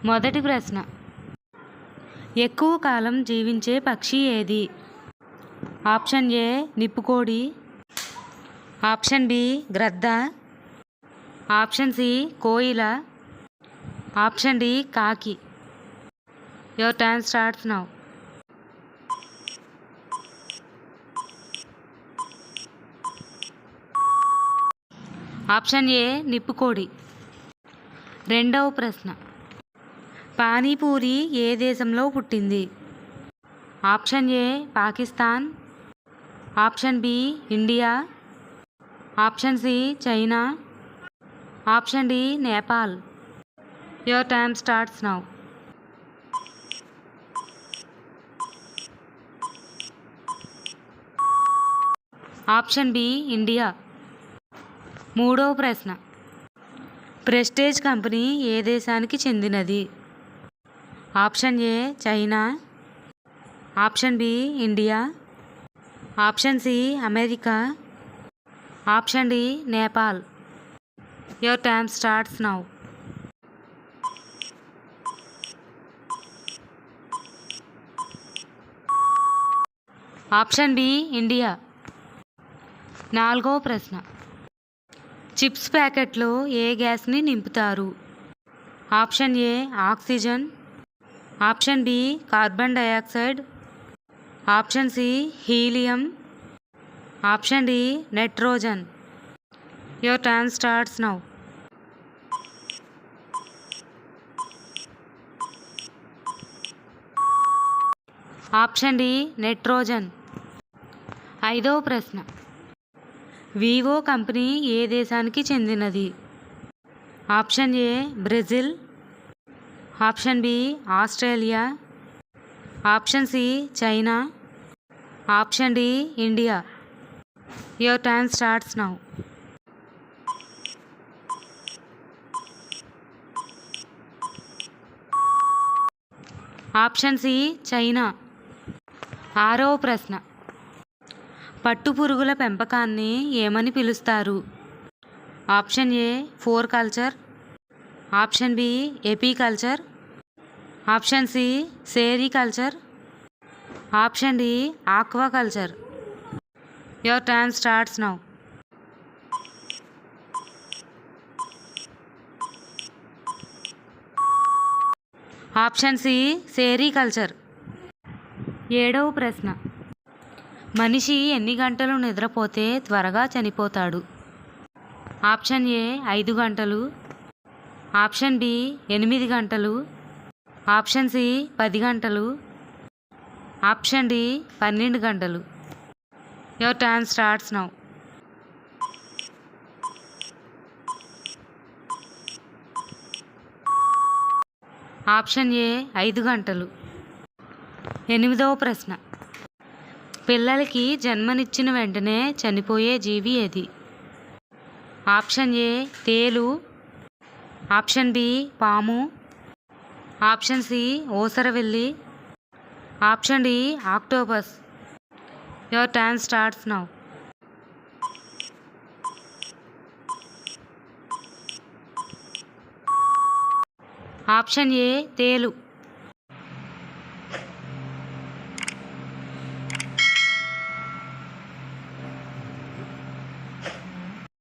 మొదటి ప్రశ్న, ఎక్కువ కాలం జీవించే పక్షి ఏది? ఆప్షన్ ఏ నిప్పుకోడి, ఆప్షన్ బి గ్రద్ద, ఆప్షన్ సి కోయిల, ఆప్షన్ డి కాకి. Your time starts now. Option A నిప్పుకోడి. రెండవ ప్రశ్న, పానీపూరి ఏ దేశంలో పుట్టింది? Option A Pakistan, option B India, option C China, option D Nepal. Your time starts now. Option B India. మూడవ ప్రశ్న, ప్రెస్టేజ్ కంపెనీ ఏ దేశానికి చెందినది? Option A China, option B India, option C America, option D Nepal. Your time starts now. Option B India. నాలుగవ ప్రశ్న, chips ప్యాకెట్లో ఏ గ్యాస్ని నింపుతారు? Option A oxygen, option B carbon dioxide, option C helium, option D nitrogen. Your time starts now. Option D nitrogen. ఐదవ ప్రశ్న, Vivo company ఏ దేశానికి చెందినది? Option A Brazil, option B Australia, option C China, option D India. Your time starts now. Option C China. ఆరవ ప్రశ్న, పట్టుపురుగుల పెంపకాన్ని ఏమని పిలుస్తారు? Option A for culture, option B ఎపీకల్చర్, option C sericulture, option D aquaculture. Your time starts now. Option C sericulture. ఏడవ ప్రశ్న, మనిషి ఎన్ని గంటలు నిద్రపోతే త్వరగా చనిపోతాడు? ఆప్షన్ ఏ 5 గంటలు, ఆప్షన్ బి 8 గంటలు, ఆప్షన్ సి 10 గంటలు, ఆప్షన్ డి 12 గంటలు. Your time starts now. Option ఏ 5 గంటలు. ఎనిమిదవ ప్రశ్న, పిల్లలకి జన్మనిచ్చిన వెంటనే చనిపోయే జీవి ఏది? ఆప్షన్ ఏ తేలు, ఆప్షన్ బి పాము, ఆప్షన్ సి ఓసరవెల్లి, option D octopus. Your time starts now. Option A తేలు.